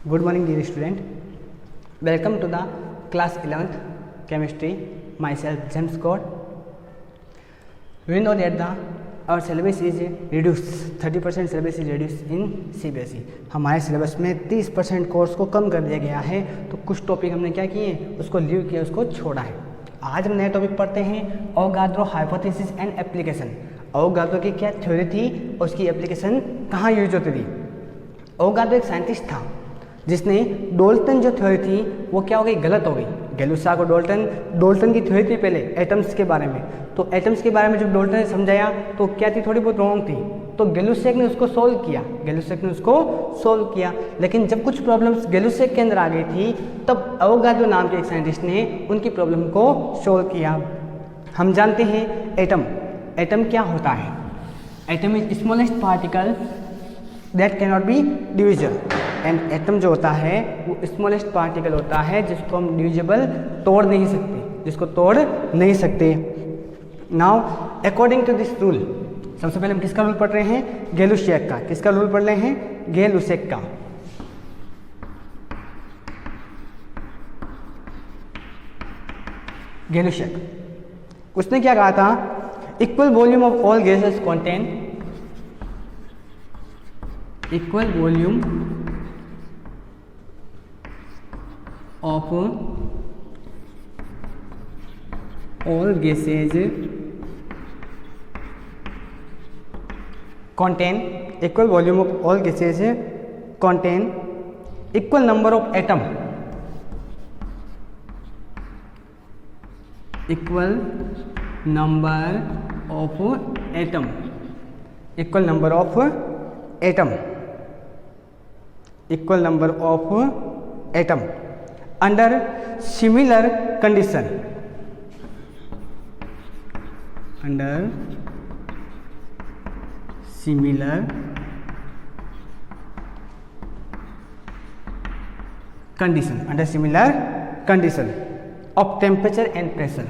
Good morning, dear student. Welcome to the class 11th chemistry. Myself James Scott. We know that our syllabus is reduced. 30% syllabus is reduced in CBSE. हमारे syllabus में 30% course को कम कर दिया गया है, तो कुछ टॉपिक हमने क्या किए, उसको लीव किया, उसको छोड़ा है। आज हम नए टॉपिक पढ़ते हैं, Avogadro hypothesis and application. Avogadro की क्या थ्योरी थी और उसकी एप्लीकेशन कहाँ यूज होती थी। अवोगाद्रो एक साइंटिस्ट था जिसने डाल्टन जो थ्योरी थी वो क्या हो गई, गलत हो गई। गैलुसा को डाल्टन की थ्योरी थी पहले एटम्स के बारे में, तो एटम्स के बारे में जब डाल्टन ने समझाया तो क्या थी, थोड़ी बहुत रॉन्ग थी, तो गैलुसेक ने उसको सोल्व किया। लेकिन जब कुछ प्रॉब्लम्स गैलुसेक के अंदर आ गई थी तब अवोगाद्रो नाम के एक साइंटिस्ट ने उनकी प्रॉब्लम को सोल्व किया। हम जानते हैं एटम क्या होता है। Atom is smallest particle that can not be divisible. And atom जो होता है वो स्मॉलेस्ट पार्टिकल होता है जिसको हम डिविजिबल तोड़ नहीं सकते। Now according to this rule, सबसे पहले हम किसका रूल पढ़ रहे हैं, गैलुसेक का। किसका रूल पढ़ रहे हैं, गैलुसेक का। गैलुसेक उसने क्या कहा था, equal volume of all gases contain equal volume of all gases contain equal volume of all gases contain equal number of atom equal number of atom equal number of atom equal number of atom under similar condition under similar condition of temperature and pressure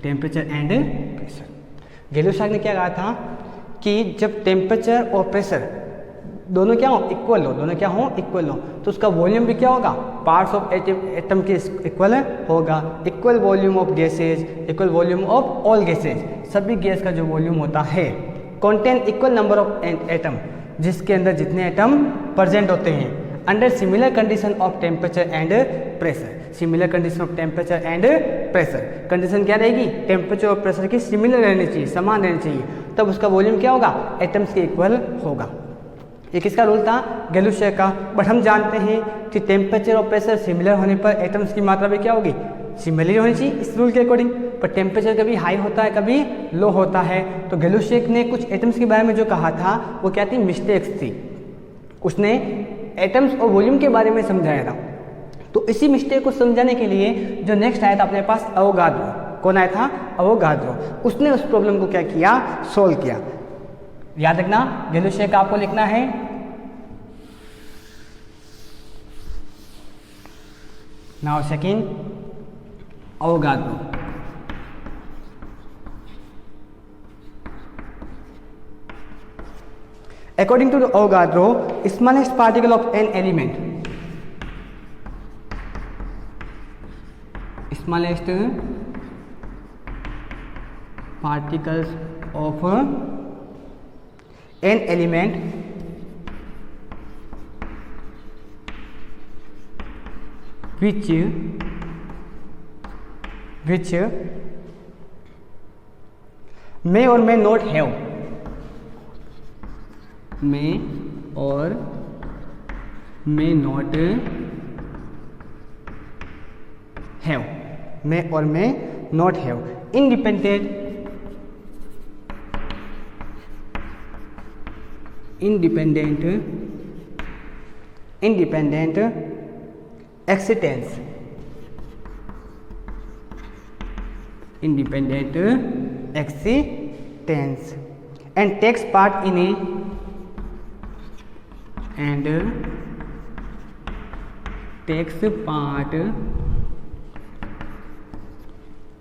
temperature and pressure. Gay-Lussac ने क्या कहा था कि जब temperature और pressure दोनों क्या हो, इक्वल हो, तो उसका वॉल्यूम भी क्या होगा, पार्ट्स ऑफ एटम के इक्वल होगा। Equal volume of gases equal volume of all gases, सभी गैस का जो वॉल्यूम होता है, contain equal number of atom, जिसके अंदर जितने एटम प्रेजेंट होते हैं, under similar condition of temperature and pressure. Similar condition of temperature and pressure, condition क्या रहेगी, टेम्परेचर और प्रेशर की सिमिलर रहनी चाहिए, समान रहनी चाहिए, तब उसका वॉल्यूम क्या होगा, एटम्स के इक्वल होगा। ये किसका रूल था, गैलुसेक का। बट हम जानते हैं कि टेम्परेचर और प्रेशर सिमिलर होने पर एटम्स की मात्रा भी क्या होगी, सिमिलर होनी चाहिए इस रूल के अकॉर्डिंग। पर टेम्परेचर कभी हाई होता है, कभी लो होता है, तो गैलुसेक ने कुछ एटम्स के बारे में जो कहा था वो क्या थी, मिस्टेक्स थी। उसने एटम्स और वॉल्यूम के बारे में समझाया था। तो इसी मिस्टेक को समझाने के लिए जो नेक्स्ट आया था अपने पास, अवोगाद्रो। कौन आया था, अवोगाद्रो। उसने उस प्रॉब्लम को क्या किया, सोल्व किया। याद रखना, गैलुसेक आपको लिखना है। Now second, Avogadro. According to the Avogadro, smallest particle of an element, smallest particles of an element which may or may not have may or may not have independent existence and takes part in a and takes part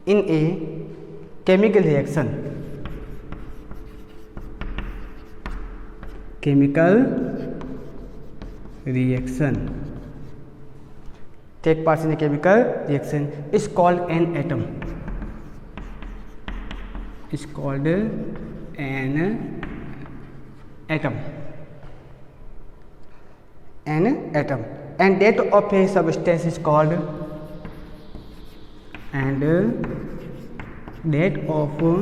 in a chemical reaction take part in a chemical reaction is called an atom. Is called an atom. An atom. And that of a substance is called, and that of a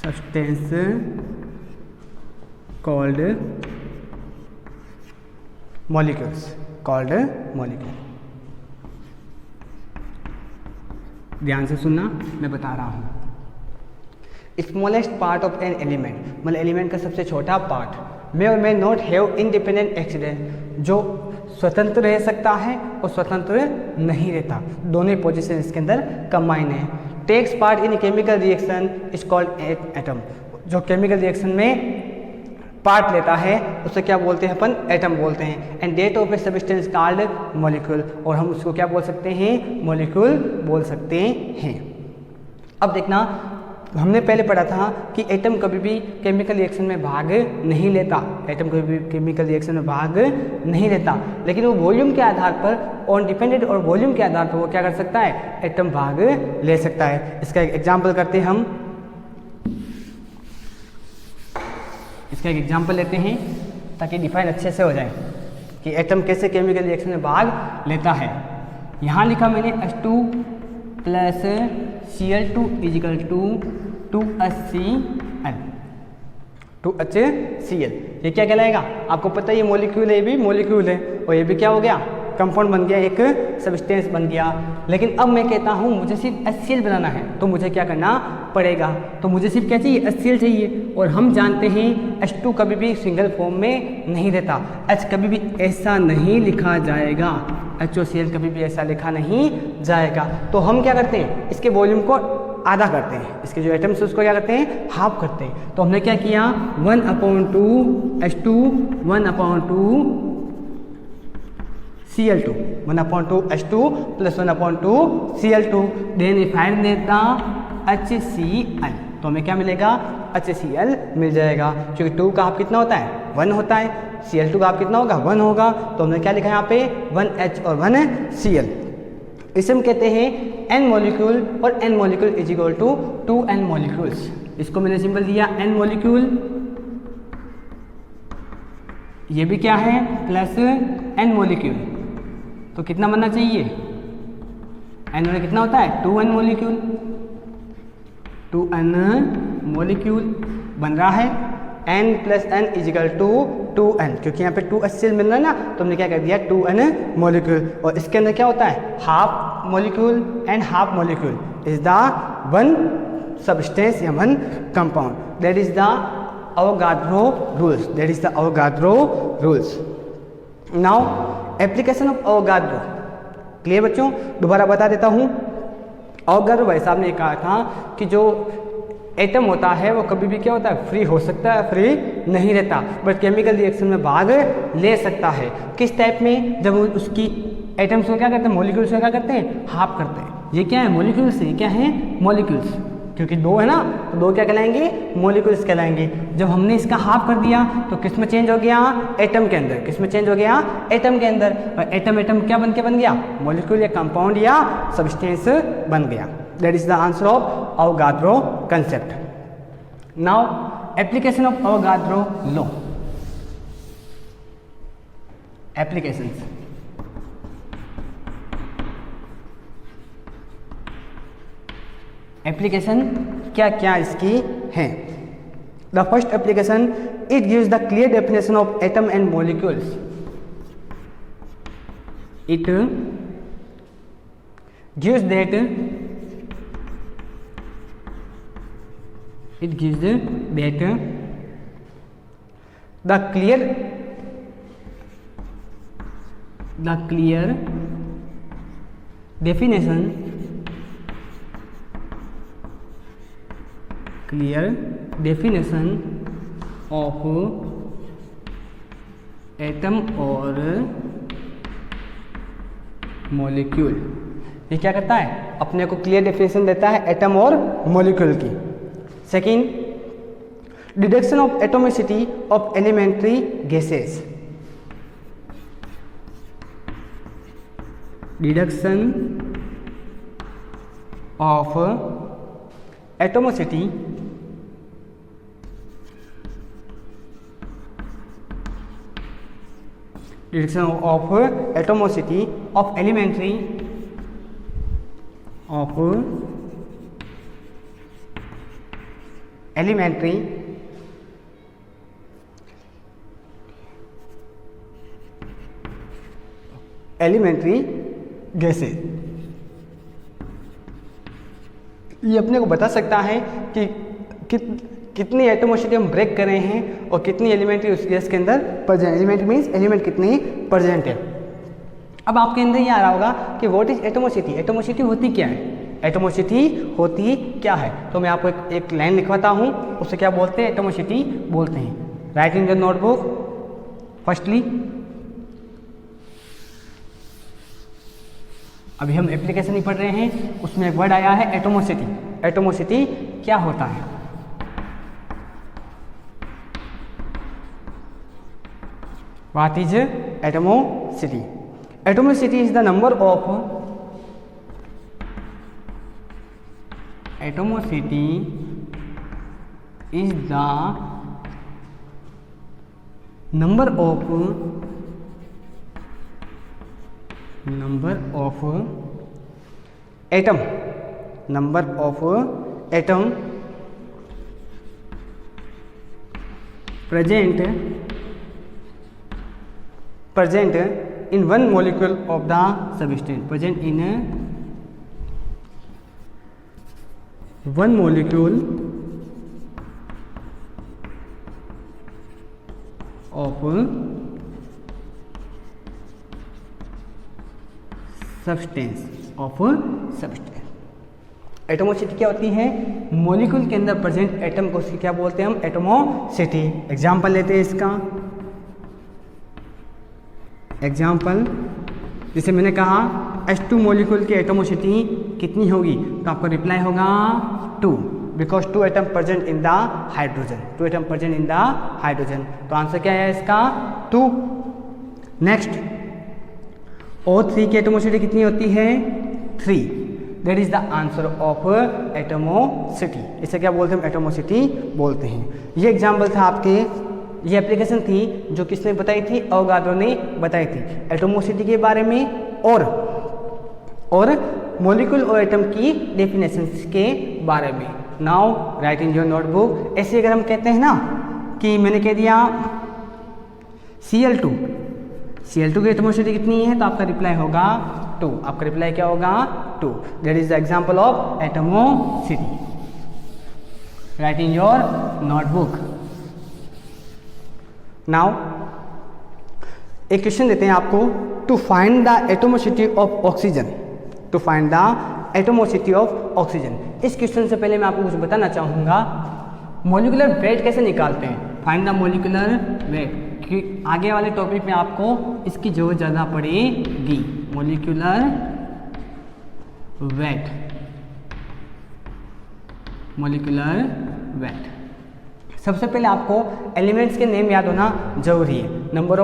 substance called molecules. Called molecule. ध्यान से सुनना, मैं बता रहा हूँ. Smallest part of an element, मतलब element का सबसे छोटा पार्ट, मे और may not have independent accident, जो स्वतंत्र रह सकता है और स्वतंत्र नहीं रहता, दोनों पोजीशन इसके अंदर कंबाइन है. Takes part in chemical reaction is called atom. जो केमिकल रिएक्शन में पार्ट लेता है उसे क्या बोलते हैं अपन? एटम बोलते हैं. And that of a substance called molecule, और हम उसको क्या बोल सकते हैं? मॉलिक्यूल बोल सकते हैं. अब देखना, हमने पहले पढ़ा था कि एटम कभी भी केमिकल रिएक्शन में भाग नहीं लेता. एटम कभी भी केमिकल रिएक्शन में भाग नहीं लेता, लेकिन वो वॉल्यूम के आधार पर, ऑन डिपेंडेंट और वॉल्यूम के आधार पर वो क्या कर सकता है? एटम भाग ले सकता है. इसका एक एग्जाम्पल करते हैं हम. इसका एक एग्जाम्पल लेते हैं ताकि डिफाइन अच्छे से हो जाए कि एटम कैसे केमिकल रिएक्शन में भाग लेता है. यहाँ लिखा मैंने H2 plus Cl2 is equal to 2HCl. 2HCl ये क्या कहलाएगा? आपको पता है ये मॉलिक्यूल है, ये भी मॉलिक्यूल है, और ये भी क्या हो गया? कंपाउंड बन गया, एक सब्सटेंस बन गया. लेकिन अब मैं कहता हूँ मुझे सिर्फ HCl बनाना है, तो मुझे क्या करना पड़ेगा? तो मुझे सिर्फ क्या चाहिए? HCl चाहिए. और हम जानते हैं H2 कभी भी सिंगल फॉर्म में नहीं रहता. H कभी भी ऐसा नहीं लिखा जाएगा, HCl कभी भी ऐसा लिखा नहीं जाएगा. तो हम क्या करते हैं? इसके वॉल्यूम को आधा करते हैं, इसके जो एटम्स है उसको क्या करते हैं? हाफ करते हैं. तो हमने क्या किया? 1/2 H2 1/2 Cl2, 1/2 H2 plus 1/2 Cl2. Then find देता HCl, तो हमें क्या मिलेगा? HCl मिल जाएगा, क्योंकि 2 का हाफ कितना होता है? 1 होता है. Cl2 का हाफ कितना होगा? 1 होगा. तो हमने क्या लिखा है यहाँ पे? 1H और 1Cl. इसे हम कहते हैं n मॉलिक्यूल, और n molecule is equal to 2n molecules. इसको मैंने सिंबल दिया n मॉलिक्यूल. ये भी क्या है? Plus n molecule. तो कितना बनना चाहिए? n में कितना होता है? 2n molecule. 2n मॉलिक्यूल बन रहा है. n plus n equal to 2n, क्योंकि यहाँ पे 2HCl मिल रहा है ना, तो हमने क्या कर दिया? 2n molecule. और इसके अंदर क्या होता है? Half molecule and half molecule is the one substance या one compound. That is the Avogadro rules. That is the Avogadro rules. Now application of Avogadro. Clear बच्चों? दोबारा बता देता हूँ. Avogadro भाई साहब ने कहा था कि जो एटम होता है वो कभी भी क्या होता है? फ्री हो सकता है, फ्री नहीं रहता, बट केमिकल रिएक्शन में भाग ले सकता है. किस टाइप में? जब उसकी एटम्स को क्या करते हैं? मॉलिक्यूल्स को क्या करते हैं? हाफ करते हैं. ये क्या है? मॉलिक्यूल्स. ये क्या है? मॉलिक्यूल्स. क्योंकि 2 है ना, तो 2 क्या कहलाएंगे? मॉलिक्यूल्स कहलाएंगे. जब हमने इसका हाफ कर दिया तो किस में चेंज हो गया? एटम के अंदर. किस में चेंज हो गया? एटम के अंदर. और एटम क्या बन के बन गया? मॉलिक्यूल या कंपाउंड या सब्सटेंस बन गया. That is the answer of Avogadro concept. Now application of Avogadro law. Applications. Application क्या क्या इसकी हैं? The first application, it gives the clear definition of atom and molecules. It gives that the clear definition of atom or molecule. ये क्या करता है, अपने को क्लियर डेफिनेशन देता है एटम और मॉलिक्यूल की। Second, deduction of atomicity of elementary gases, deduction of atomicity of elementary gases. ये अपने को बता सकता है कि कितनी एटमॉस्फेरिक हम ब्रेक कर रहे हैं और कितनी एलिमेंट्री उस गैस के अंदर प्रेजेंट, एलिमेंट मीन्स एलिमेंट कितनी प्रेजेंट है। अब आपके अंदर ये आ रहा होगा कि व्हाट इज एटमॉस्फेरिटी, एटमॉस्फेरिटी होती क्या है, एटमॉस्फेरिटी होती क्या है। तो मैं आपको एक लाइन लिखवाता हूँ, उसे क्या बोलते हैं, एटमॉस्फेरिटी बोलते हैं। Right in the notebook. Firstly अभी हम एप्लीकेशन ही पढ़ रहे हैं, उसमें एक वर्ड आया है एटमॉस्फेरिटी। एटमॉस्फेरिटी क्या होता है, what is atomicity. Atomicity is the number of atomicity is the number of atom present in one molecule of the substance, present in one molecule of substance एटमॉस्फेरिटी क्या होती है, मॉलिक्यूल के अंदर प्रेजेंट एटम को क्या बोलते हैं हम, एटमॉस्फेरिटी। एग्जांपल लेते हैं इसका। एग्जांपल जैसे मैंने कहा H2 मॉलिक्यूल की एटमॉस्फेरिटी कितनी होगी, तो आपका रिप्लाई होगा 2, because 2 atom present in the hydrogen, 2 atom present in the hydrogen. तो आंसर क्या है इसका 2। नेक्स्ट O3 की एटमॉस्फेरिटी कितनी होती है 3, that is the answer of atomicity. इसे क्या बोलते हैं, एटमॉस्फेरिटी बोलते हैं। ये एग्जाम्पल था आपके, ये एप्लीकेशन थी जो किसने बताई थी, अवोगाड्रो ने बताई थी एटमॉस्फेरिटी के बारे में और मॉलिक्यूल और एटम की डेफिनेशंस के बारे में। Now right in your notebook. ऐसे अगर हम कहते हैं ना कि मैंने कह दिया Cl2 की एटमॉस्फेरिटी कितनी है, तो आपका रिप्लाई होगा 2। आपका रिप्लाई क्या होगा 2। That is the example of atomicity. Write in your notebook. Now एक क्वेश्चन देते हैं आपको, to find the atomicity of oxygen, to find the atomicity of oxygen. इस क्वेश्चन से पहले मैं आपको कुछ बताना चाहूँगा, मॉलिक्यूलर वेट कैसे निकालते हैं, फाइंड द मॉलिक्यूलर वेट। कि आगे वाले टॉपिक में आपको इसकी जरूरत ज़्यादा पड़ेगी, मॉलिक्यूलर वेट, मॉलिक्यूलर वेट। सबसे पहले आपको एलिमेंट्स के नेम याद होना जरूरी है। नंबर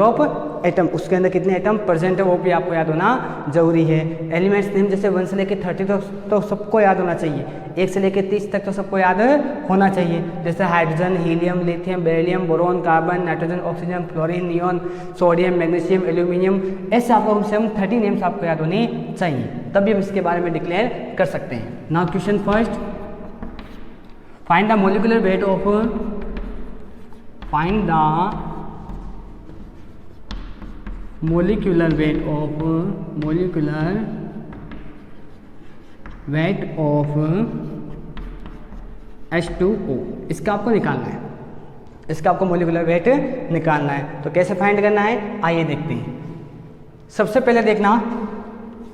ऑफ एटम, उसके अंदर कितने एटम प्रेजेंट है वो भी आपको याद होना जरूरी है। एलिमेंट्स नेम जैसे 1 से लेकर 30 तक तो सबको याद होना चाहिए, 1 से लेकर 30 तक तो सबको याद होना चाहिए। जैसे hydrogen, helium, lithium, beryllium, boron, carbon, nitrogen, oxygen, fluorine, neon, sodium, magnesium, aluminium, ऐसे आपको कम से कम 30 नेम्स आपको याद होने चाहिए, तभी हम इसके बारे में डिक्लेयर कर सकते हैं। Now question first, find the molecular weight of molecular weight of H2O। इसका आपको निकालना है, इसका आपको मोलिकुलर वेट निकालना है। तो कैसे फाइंड करना है, आइए देखते हैं। सबसे पहले देखना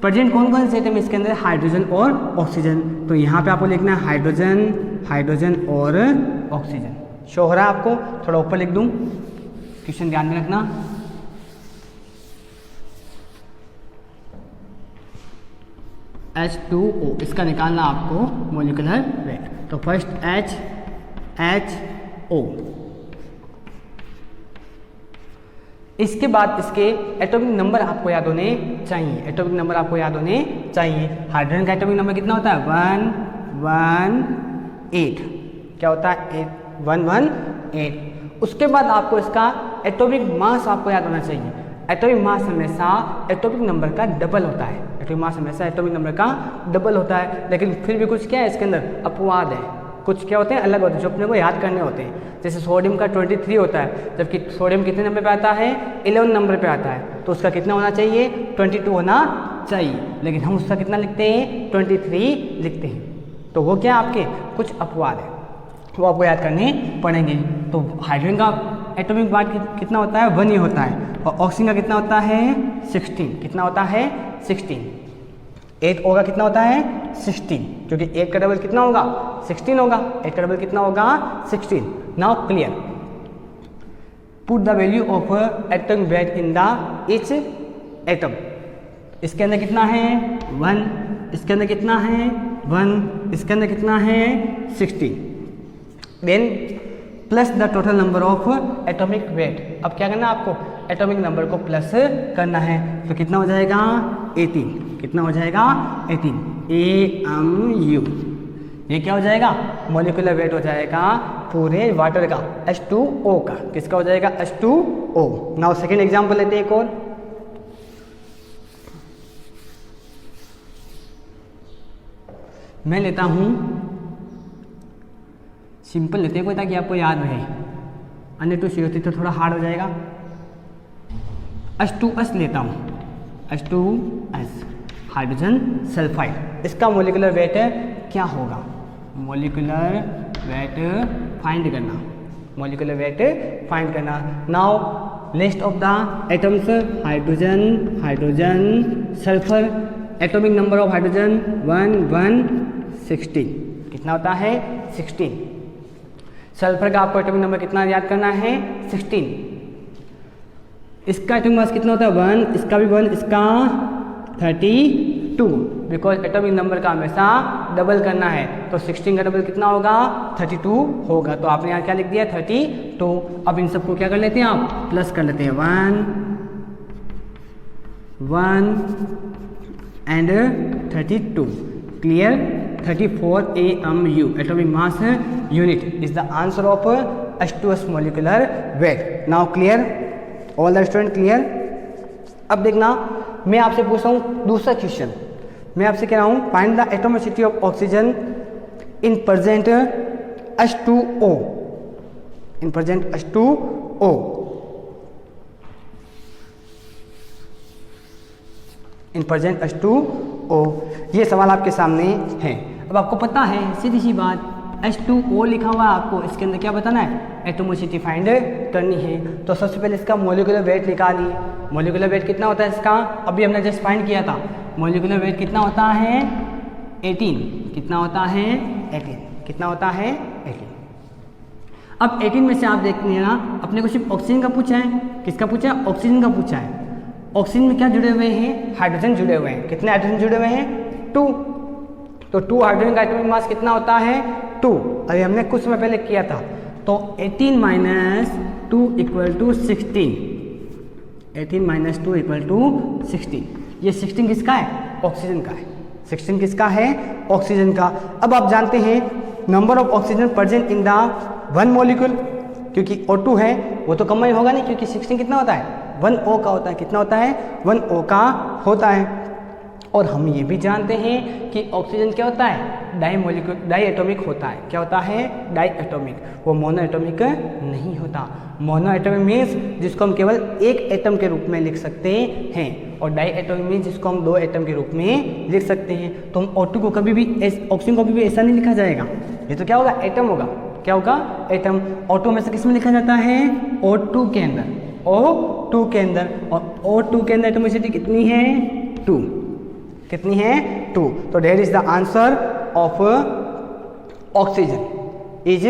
प्रेजेंट कौन कौन से एटम इसके अंदर, हाइड्रोजन और ऑक्सीजन। तो यहाँ पे आपको लिखना है हाइड्रोजन और ऑक्सीजन। शो हो रहा है आपको, थोड़ा ऊपर लिख दूँ, क्वेश्चन ध्यान में रखना। H2O, इसका निकालना आपको मोलिकुलर वेट। तो फर्स्ट HO, इसके बाद इसके एटॉमिक नंबर आपको याद होने चाहिए। एटॉमिक नंबर आपको याद होने चाहिए। हाइड्रोजन का एटॉमिक नंबर कितना होता है? 118। क्या होता है? 118। उसके बाद आपको इसका एटॉमिक मास आपको याद होना चाहिए। एटॉमिक मास हमेशा एटॉमिक नंबर का डबल होता है। एटॉमिक मास हमेशा एटॉमिक नंबर का डबल होता है, लेकिन फिर भी कुछ क्या है इसके अंदर? अपवाद है। कुछ क्या होते हैं? अलग होते हैं, जो अपने को याद करने होते हैं। जैसे सोडियम का 23 होता है, जबकि सोडियम कितने नंबर पे आता है? 11 नंबर पे आता है। तो उसका कितना होना चाहिए? 22 होना चाहिए, लेकिन हम उसका कितना लिखते हैं? 23 लिखते हैं। तो वो क्या आपके कुछ अपवाद है, वो आपको याद करने पड़ेंगे। तो हाइड्रोजन का एटॉमिक मास कितना होता है? 1 ही होता है। और ऑक्सीजन का कितना होता है? 16। कितना होता है? 16। 8O का कितना होता है? 16, क्योंकि 8 का डबल कितना होगा? 16 होगा। 8 का डबल कितना होगा? 16। Now clear, put the value of atomic wait in the each atom. इसके अंदर कितना है? 1। इसके अंदर कितना है? 1। इसके अंदर कितना है? 16। Then plus the total number of atomic weight. अब क्या करना है आपको? एटॉमिक नंबर को प्लस करना है। तो कितना हो जाएगा? 18। कितना हो जाएगा? 18 AMU। ये क्या हो जाएगा? मॉलिक्यूलर वेट हो जाएगा पूरे वाटर का, H2O का। किसका हो जाएगा? H2O। नाउ सेकेंड एग्जाम्पल लेते हैं एक और। मैं लेता हूं सिंपल लेते हैं कोई, ताकि आपको याद रहे। अन्य टू सी होती तो थोड़ा हार्ड हो जाएगा। H2S लेता हूँ। H2S hydrogen sulphide. इसका मोलिकुलर वेट क्या होगा? मोलिकुलर वेट फाइंड करना। मोलिकुलर वेट फाइंड करना। Now list of the atoms. Hydrogen, hydrogen, sulphur. Atomic number of hydrogen 16। कितना होता है? 16। सल्फर का आपको एटॉमिक नंबर कितना याद करना है? 16। इसका एटॉमिक मास कितना होता है? 1। इसका भी 1। इसका 32, बिकॉज एटॉमिक नंबर का हमेशा डबल करना है। तो 16 का डबल कितना होगा? 32 होगा। तो आपने यहाँ क्या लिख दिया? 32। अब इन सबको क्या कर लेते हैं आप? प्लस कर लेते हैं। 1 and 32। Clear? 34 AMU atomic mass unit is the answer of H2S molecular weight. Now clear? All the student clear? अब देखना, मैं आपसे पूछ रहा हूँ दूसरा क्वेश्चन। मैं आपसे कह रहा हूँ find the atomicity of oxygen in present H2O। In present H2O। In present H2O। ये सवाल आपके सामने है। अब आपको पता है सीधी सी बात, H2O लिखा हुआ है आपको, इसके अंदर क्या बताना है? एटोमिसिटी फाइंड करनी है। तो सबसे पहले इसका मोलिकुलर वेट निकालिए। मोलिकुलर वेट कितना होता है इसका? अभी हमने जस्ट फाइंड किया था। मोलिकुलर वेट कितना होता है? 18। कितना होता है? 18। कितना होता है? 18। अब 18 में से आप देखते हैं ना, अपने को सिर्फ ऑक्सीजन का पूछा है। किसका पूछा है? ऑक्सीजन का पूछा है। ऑक्सीजन में क्या जुड़े हुए हैं? हाइड्रोजन जुड़े हुए हैं। कितने हाइड्रोजन जुड़े हुए हैं? 2। तो 2 हाइड्रोजन का एटॉमिक मास कितना होता है? 2। अरे हमने कुछ समय पहले किया था। तो 18 - 2 = 16। 18 - 2 = 16। ये 16 किसका है? ऑक्सीजन का है। 16 किसका है? ऑक्सीजन का। अब आप जानते हैं number of oxygen present in the 1 molecule, क्योंकि O2 है वो तो कम ही होगा नहीं, क्योंकि 16 कितना होता है? 1O का होता है। कितना होता है? 1O का होता है। और हम ये भी जानते हैं कि ऑक्सीजन क्या होता है? डाई एटॉमिक होता है। क्या होता है? Diatomic. वो मोनो एटॉमिक नहीं होता। मोनो एटॉमिक मीन्स जिसको हम केवल एक एटम के रूप में लिख सकते हैं, और डाई एटॉमिक मीन्स जिसको हम 2 एटम के रूप में लिख सकते हैं। तो हम O2 को कभी भी, ऑक्सीजन को कभी भी ऐसा नहीं लिखा जाएगा। ये तो क्या होगा? एटम होगा। क्या होगा? एटम। O2 में से किस में लिखा जाता है? O2 के अंदर। O2 के अंदर। और O2 के अंदर एटोमिसिटी कितनी है? 2। कितनी है? 2। तो that is the answer of oxygen is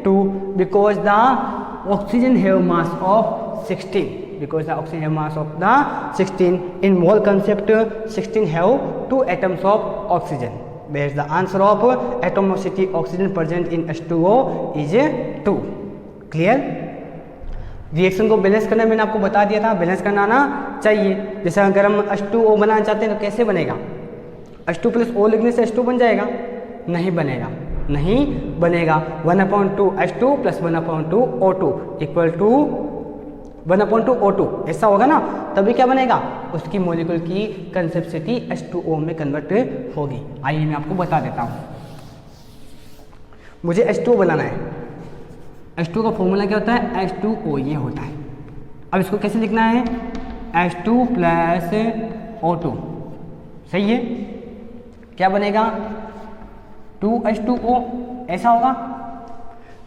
2, because the oxygen have mass of 16। because the oxygen have mass of the 16. In mole concept, 16 have 2 atoms of oxygen. There's the answer of atomicity oxygen present in H2O is 2. Clear? Reaction को balance करना मैंने आपको बता दिया था, balance करना आना चाहिए। जैसे अगर हम H2O बनाना चाहते हैं तो कैसे बनेगा? H2 प्लस O लिखने से H2 बन जाएगा? नहीं बनेगा, नहीं बनेगा। 1/2 H2 plus 1/2 O2 equal to 1/2 O2 ऐसा होगा ना, तभी क्या बनेगा? उसकी मॉलिक्यूल की कंसेप्सिटी H2O में कन्वर्ट होगी। आइए मैं आपको बता देता हूँ। मुझे H2O बनाना है। H2 का फॉर्मूला क्या होता है? H2O ये होता है। अब इसको कैसे लिखना है? H2 प्लस O2, सही है। क्या बनेगा? 2H2O ऐसा होगा?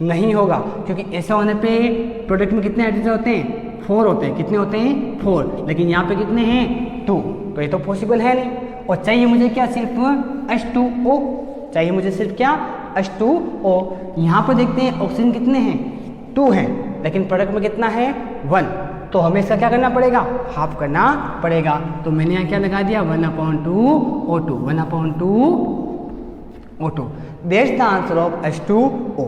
नहीं होगा, क्योंकि ऐसा होने पे प्रोडक्ट में कितने हाइड्रोजन होते हैं? 4 होते हैं। कितने होते हैं? 4। लेकिन यहाँ पे कितने हैं? 2। तो ये तो पॉसिबल है नहीं। और चाहिए मुझे क्या? सिर्फ H2O चाहिए मुझे, सिर्फ क्या? H2O। यहाँ पर देखते हैं ऑक्सीजन कितने हैं? 2 हैं, लेकिन प्रोडक्ट में कितना है? 1। तो हमें इसका क्या करना पड़ेगा? हाफ करना पड़ेगा। तो मैंने यहाँ क्या लगा दिया? 1/2 O2, 1/2 O2। That's the answer of H2O।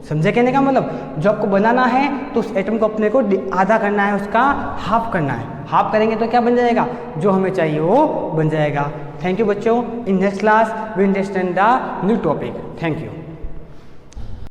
समझे कहने का मतलब? जो आपको बनाना है तो उस एटम को अपने को आधा करना है, उसका हाफ करना है। हाफ करेंगे तो क्या बन जाएगा? जो हमें चाहिए वो बन जाएगा। थैंक यू बच्चों। In next class we understand the new topic. Thank you.